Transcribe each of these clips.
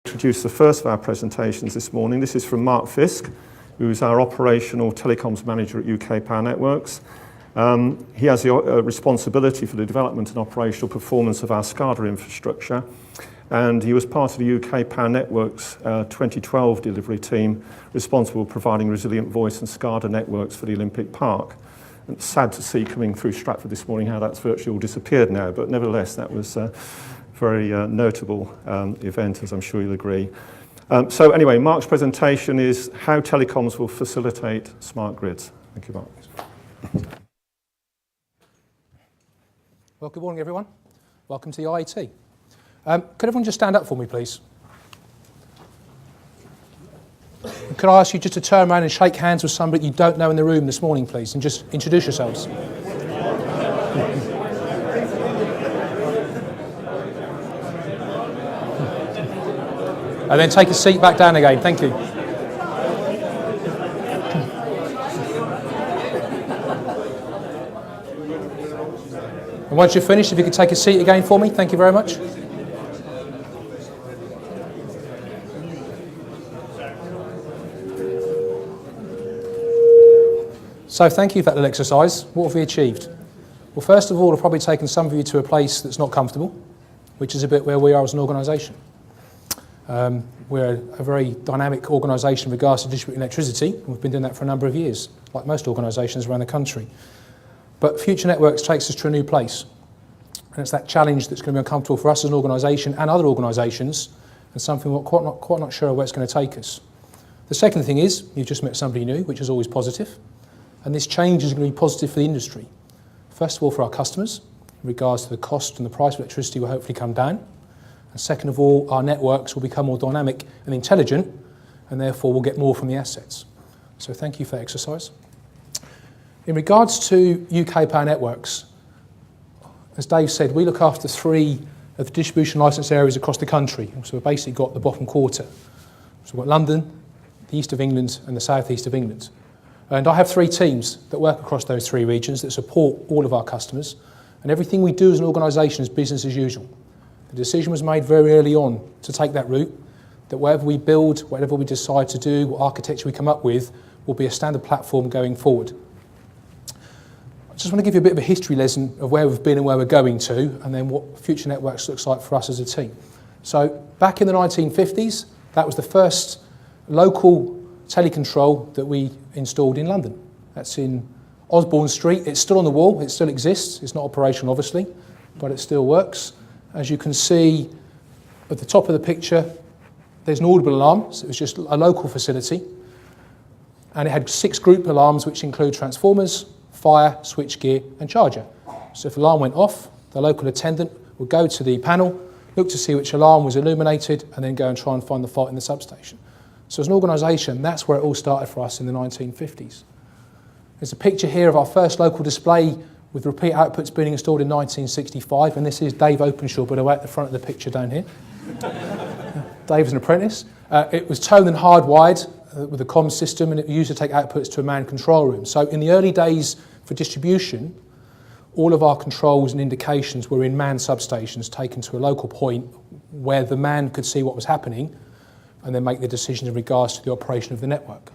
Introduce the first of our presentations this morning. This is from Mark Fiske, who is our operational Telecoms Manager at UK Power Networks. He has the responsibility for the development and operational performance of our SCADA infrastructure, and he was part of the UK Power Networks 2012 delivery team responsible for providing resilient voice and SCADA networks for the Olympic Park. And it's sad to see coming through Stratford this morning how that's virtually all disappeared now, but nevertheless that was very notable event, as I'm sure you'll agree. So anyway, Mark's presentation is how telecoms will facilitate smart grids. Thank you, Mark. Well, good morning, everyone. Welcome to the IET. Could everyone just stand up for me, please? Could I ask you just to turn around and shake hands with somebody you don't know in the room this morning, please, and just introduce yourselves. And then take a seat back down again. Thank you. And once you're finished, if you could take a seat again for me. Thank you very much. So thank you for that little exercise. What have we achieved? Well, first of all, I've probably taken some of you to a place that's not comfortable, which is a bit where we are as an organisation. We're a very dynamic organisation with regards to distributing electricity. We've been doing that for a number of years, like most organisations around the country. But Future Networks takes us to a new place. And it's that challenge that's going to be uncomfortable for us as an organisation and other organisations, and something we're quite not sure where it's going to take us. The second thing is, you've just met somebody new, which is always positive. And this change is going to be positive for the industry. First of all, for our customers, in regards to the cost and the price of electricity will hopefully come down. And second of all, our networks will become more dynamic and intelligent, and therefore we'll get more from the assets. So thank you for that exercise. In regards to UK Power Networks, as Dave said, we look after 3 of the distribution licence areas across the country. So we've basically got the bottom quarter. So we've got London, the east of England, and the south east of England. And I have 3 teams that work across those 3 regions that support all of our customers. And everything we do as an organisation is business as usual. The decision was made very early on to take that route, that whatever we build, whatever we decide to do, what architecture we come up with, will be a standard platform going forward. I just want to give you a bit of a history lesson of where we've been and where we're going to, and then what Future Networks looks like for us as a team. So back in the 1950s, that was the first local telecontrol that we installed in London. That's in Osborne Street. It's still on the wall, it still exists. It's not operational, obviously, but it still works. As you can see at the top of the picture, there's an audible alarm, so it was just a local facility. And it had 6 group alarms, which include transformers, fire, switchgear, and charger. So if the alarm went off, the local attendant would go to the panel, look to see which alarm was illuminated, and then go and try and find the fault in the substation. So as an organisation, that's where it all started for us in the 1950s. There's a picture here of our first local display with repeat outputs being installed in 1965, and this is Dave Openshaw, by the way, at the front of the picture down here. Dave's an apprentice. It was tone and hardwired with a comms system, and it was used to take outputs to a manned control room. So in the early days for distribution, all of our controls and indications were in manned substations taken to a local point where the man could see what was happening and then make the decision in regards to the operation of the network.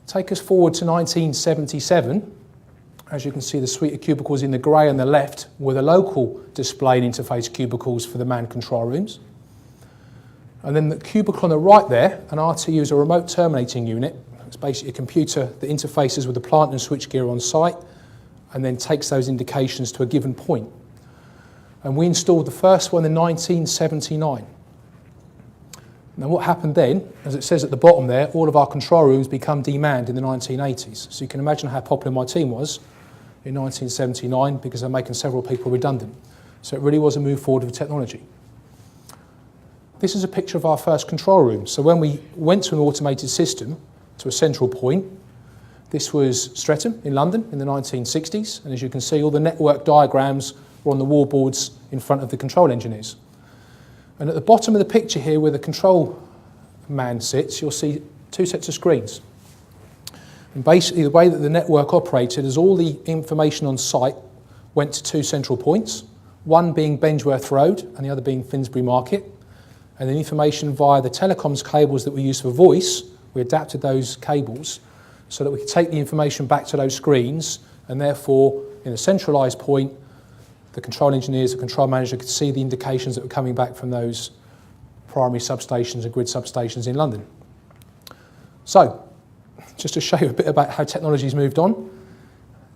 Take us forward to 1977. As you can see, the suite of cubicles in the grey on the left were the local display and interface cubicles for the manned control rooms. And then the cubicle on the right there, an RTU, is a remote terminating unit. It's basically a computer that interfaces with the plant and switchgear on site and then takes those indications to a given point. And we installed the first one in 1979. Now what happened then, as it says at the bottom there, all of our control rooms become demanned in the 1980s. So you can imagine how popular my team was in 1979 because they're making several people redundant. So it really was a move forward with technology. This is a picture of our first control room. So when we went to an automated system, to a central point, this was Streatham in London in the 1960s. And as you can see, all the network diagrams were on the wallboards in front of the control engineers. And at the bottom of the picture here, where the control man sits, you'll see 2 sets of screens. And basically the way that the network operated is all the information on site went to 2 central points, one being Bengeworth Road and the other being Finsbury Market. and then information via the telecoms cables that we use for voice. We adapted those cables so that we could take the information back to those screens, and therefore, in a centralised point, the control engineers, the control manager could see the indications that were coming back from those primary substations and grid substations in London. So, just to show you a bit about how technology's moved on,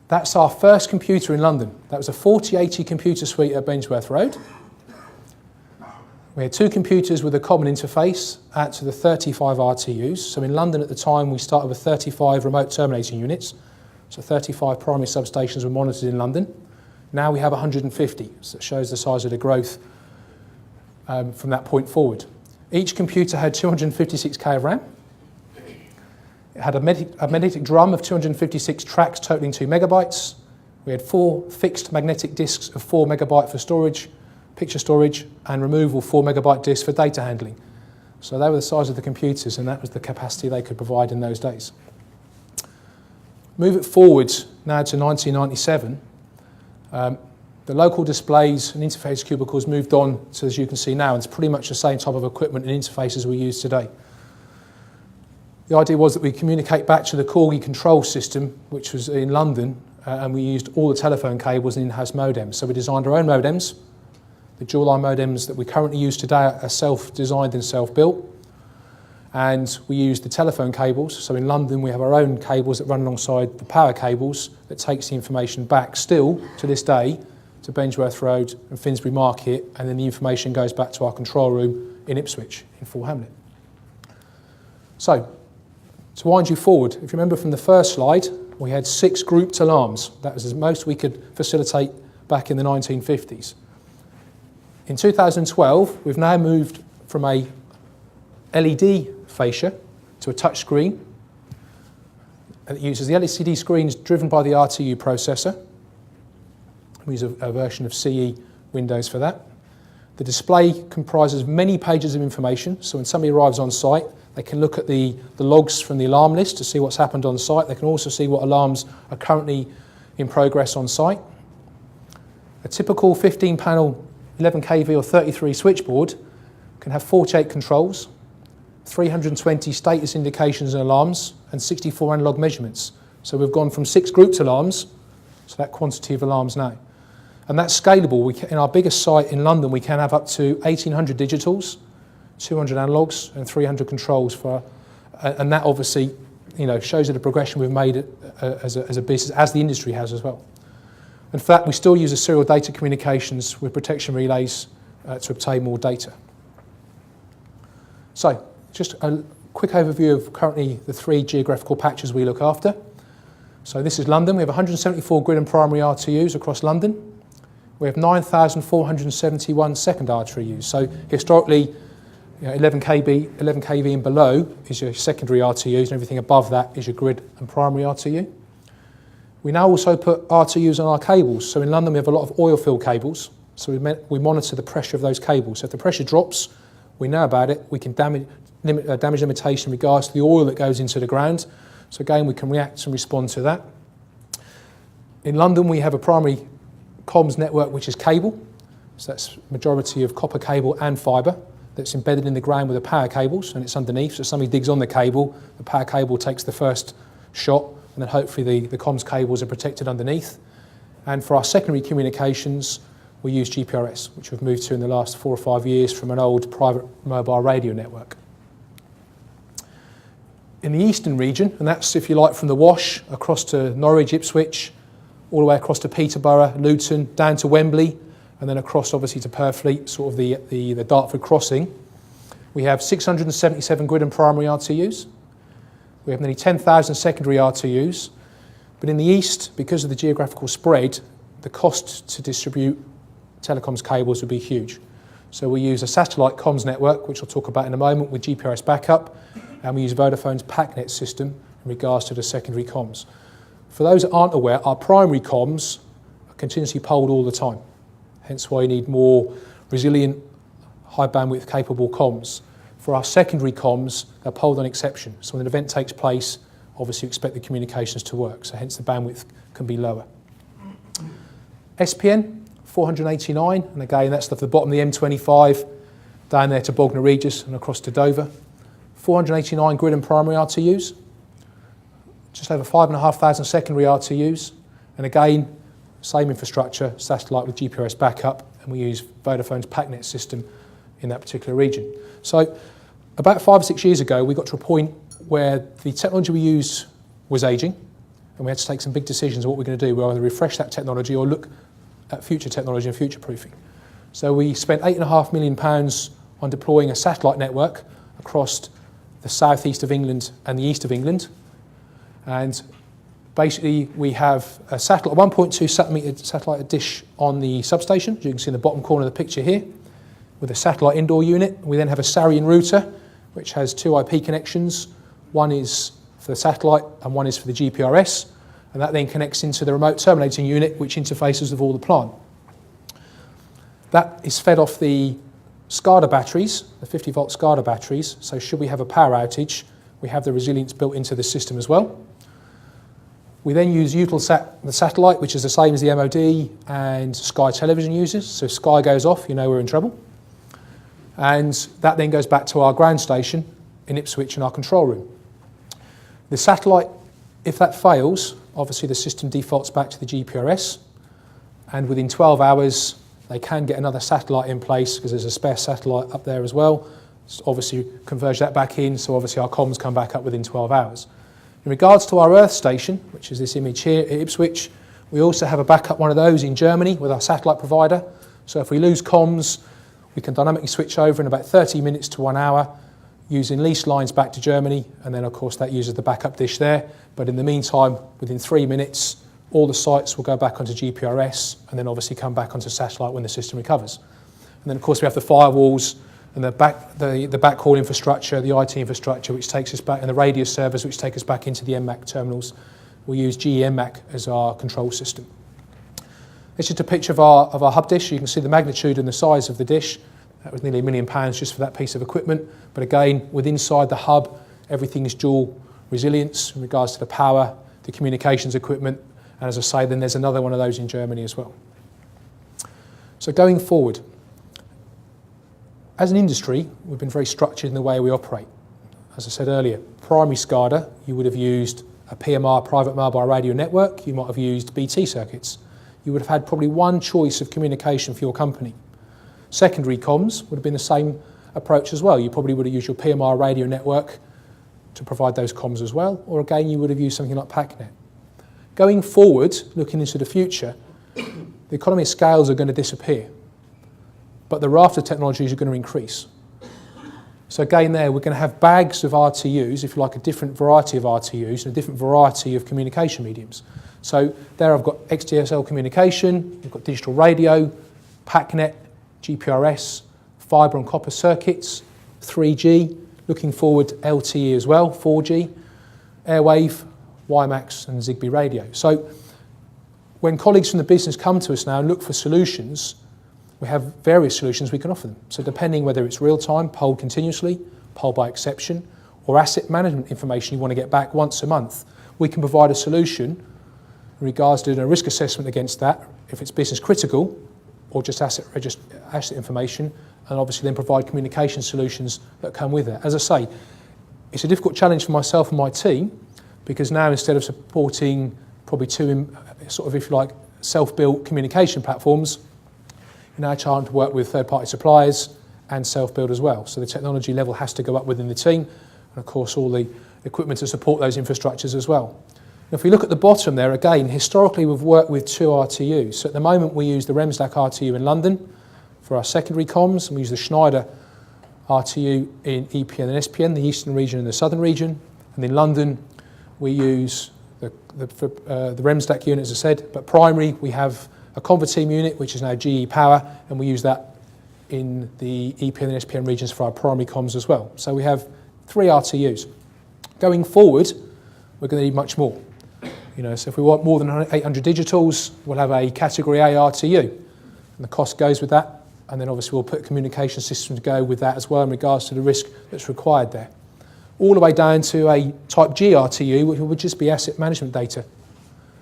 that's our first computer in London. That was a 4080 computer suite at Bengeworth Road. We had 2 computers with a common interface out to the 35 RTUs. So in London at the time, we started with 35 remote terminating units. So 35 primary substations were monitored in London. Now we have 150, so it shows the size of the growth from that point forward. Each computer had 256K of RAM. It had a magnetic drum of 256 tracks totaling 2 megabytes. We had 4 fixed magnetic disks of 4 megabyte for storage, picture storage, and removable 4 megabyte disks for data handling. So they were the size of the computers, and that was the capacity they could provide in those days. Move it forward now to 1997. The local displays and interface cubicles moved on to, as you can see now, and it's pretty much the same type of equipment and interfaces we use today. The idea was that we communicate back to the Corgi control system, which was in London, and we used all the telephone cables and in-house modems. So we designed our own modems. The dual-line modems that we currently use today are self-designed and self-built. And we use the telephone cables. So in London, we have our own cables that run alongside the power cables that takes the information back still to this day to Bengeworth Road and Finsbury Market, and then the information goes back to our control room in Ipswich, in Full Hamlet. So, to wind you forward, if you remember from the first slide, we had 6 grouped alarms. That was as most we could facilitate back in the 1950s. In 2012, we've now moved from a LED fascia to a touch screen. And it uses the LCD screens driven by the RTU processor. We use a version of CE Windows for that. The display comprises many pages of information, so when somebody arrives on site, they can look at the logs from the alarm list to see what's happened on site. They can also see what alarms are currently in progress on site. A typical 15-panel 11 kV or 33 switchboard can have 48 controls, 320 status indications and alarms, and 64 analog measurements. So we've gone from 6 grouped alarms to that quantity of alarms now. And that's scalable. In our biggest site in London, we can have up to 1,800 digitals, 200 analogs, and 300 controls and that obviously, shows you the progression we've made as a business, as the industry has as well. And for that, we still use a serial data communications with protection relays to obtain more data. So, just a quick overview of currently the 3 geographical patches we look after. So this is London. We have 174 grid and primary RTUs across London. We have 9,471 second RTUs. So historically, 11 kV and below is your secondary RTUs, and everything above that is your grid and primary RTU. We now also put RTUs on our cables. So in London, we have a lot of oil-filled cables. So we monitor the pressure of those cables. So if the pressure drops, we know about it. We can damage limitation in regards to the oil that goes into the ground. So again, we can react and respond to that. In London, we have a primary comms network, which is cable. So that's majority of copper cable and fibre that's embedded in the ground with the power cables, and it's underneath. So if somebody digs on the cable, the power cable takes the first shot, and then hopefully the comms cables are protected underneath. And for our secondary communications, we use GPRS, which we've moved to in the last 4 or 5 years from an old private mobile radio network. In the eastern region, and that's, if you like, from the Wash across to Norwich, Ipswich, all the way across to Peterborough, Luton, down to Wembley, and then across obviously to Purfleet, sort of the Dartford crossing. We have 677 grid and primary RTUs. We have nearly 10,000 secondary RTUs. But in the east, because of the geographical spread, the cost to distribute telecoms cables would be huge. So we use a satellite comms network, which I'll talk about in a moment, with GPRS backup, and we use Vodafone's PACnet system in regards to the secondary comms. For those that aren't aware, our primary comms are continuously polled all the time, hence why you need more resilient, high bandwidth capable comms. For our secondary comms, they're polled on exception. So when an event takes place, obviously you expect the communications to work, so hence the bandwidth can be lower. SPN, 489, and again that's the bottom of the M25, down there to Bognor Regis and across to Dover. 489 grid and primary RTUs, just over 5,500 secondary RTUs, and again, same infrastructure, satellite with GPRS backup, and we use Vodafone's PACnet system in that particular region. So about 5 or 6 years ago, we got to a point where the technology we used was aging, and we had to take some big decisions of what we're going to do. We either refresh that technology or look at future technology and future proofing. So we spent £8.5 million on deploying a satellite network across the southeast of England and the east of England. And basically we have a satellite, 1.2 satellite dish on the substation, as you can see in the bottom corner of the picture here, with a satellite indoor unit. We then have a Sarian router, which has 2 IP connections. One is for the satellite and one is for the GPRS. And that then connects into the remote terminating unit, which interfaces with all the plant. That is fed off the SCADA batteries, the 50-volt SCADA batteries, so should we have a power outage, we have the resilience built into the system as well. We then use Eutelsat, the satellite, which is the same as the MOD and Sky Television uses, so if Sky goes off, you know we're in trouble. And that then goes back to our ground station in Ipswich in our control room. The satellite, if that fails, obviously the system defaults back to the GPRS, and within 12 hours, they can get another satellite in place because there's a spare satellite up there as well. So obviously converge that back in, so obviously our comms come back up within 12 hours. In regards to our Earth station, which is this image here at Ipswich, we also have a backup one of those in Germany with our satellite provider. So if we lose comms, we can dynamically switch over in about 30 minutes to 1 hour using leased lines back to Germany, and then of course that uses the backup dish there. But in the meantime, within 3 minutes, all the sites will go back onto GPRS and then obviously come back onto satellite when the system recovers. And then of course we have the firewalls and the backhaul infrastructure, the IT infrastructure which takes us back, and the radio servers which take us back into the MMAC terminals. We use GE MMAC as our control system. This is just a picture of our hub dish. You can see the magnitude and the size of the dish. That was nearly £1 million just for that piece of equipment. But again, within inside the hub, everything is dual resilience in regards to the power, the communications equipment, and as I say, then there's another one of those in Germany as well. So going forward, as an industry, we've been very structured in the way we operate. As I said earlier, primary SCADA, you would have used a PMR, private mobile radio network. You might have used BT circuits. You would have had probably one choice of communication for your company. Secondary comms would have been the same approach as well. You probably would have used your PMR radio network to provide those comms as well, or again, you would have used something like PACnet. Going forward, looking into the future, the economy of scales are going to disappear, but the raft of technologies are going to increase. So again there, we're going to have bags of RTUs, if you like, a different variety of RTUs and a different variety of communication mediums. So there I've got XDSL communication, you've got digital radio, PACnet, GPRS, fibre and copper circuits, 3G, looking forward LTE as well, 4G, airwave, WiMAX and Zigbee radio. So when colleagues from the business come to us now and look for solutions, we have various solutions we can offer them. So depending whether it's real-time, polled continuously, polled by exception, or asset management information you want to get back once a month, we can provide a solution in regards to doing a risk assessment against that, if it's business critical, or just asset information, and obviously then provide communication solutions that come with it. As I say, it's a difficult challenge for myself and my team, because now instead of supporting probably two sort of, if you like, self-built communication platforms, you're now trying to work with third-party suppliers and self-build as well. So the technology level has to go up within the team, and of course all the equipment to support those infrastructures as well. Now, if we look at the bottom there, again, historically we've worked with 2 RTUs. So at the moment we use the Remsdaq RTU in London for our secondary comms, and we use the Schneider RTU in EPN and SPN, the eastern region and the southern region. And in London we use the Remsdaq unit, as I said, but primary we have a Converteam unit, which is now GE Power, and we use that in the EPN and SPN regions for our primary comms as well. So we have 3 RTUs. Going forward, we're going to need much more. So if we want more than 800 digitals, we'll have a Category A RTU, and the cost goes with that. And then obviously we'll put communication systems to go with that as well in regards to the risk that's required there. All the way down to a Type G RTU, which would just be asset management data.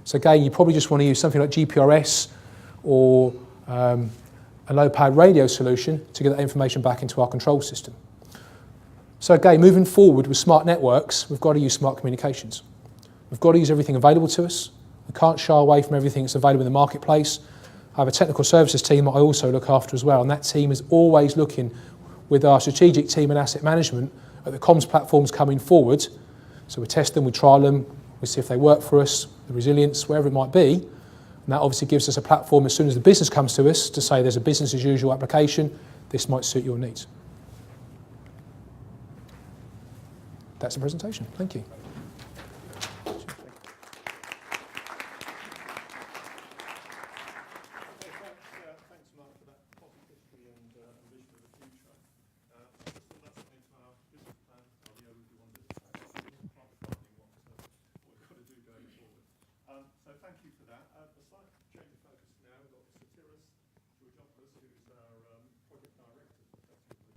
So again, you probably just want to use something like GPRS or a a low-powered radio solution to get that information back into our control system. So again, moving forward with smart networks, we've got to use smart communications. We've got to use everything available to us. We can't shy away from everything that's available in the marketplace. I have a technical services team that I also look after as well, and that team is always looking with our strategic team and asset management at the comms platforms coming forward. So we test them, we trial them, we see if they work for us, the resilience, wherever it might be. And that obviously gives us a platform as soon as the business comes to us to say there's a business as usual application, this might suit your needs. That's the presentation. Thank you.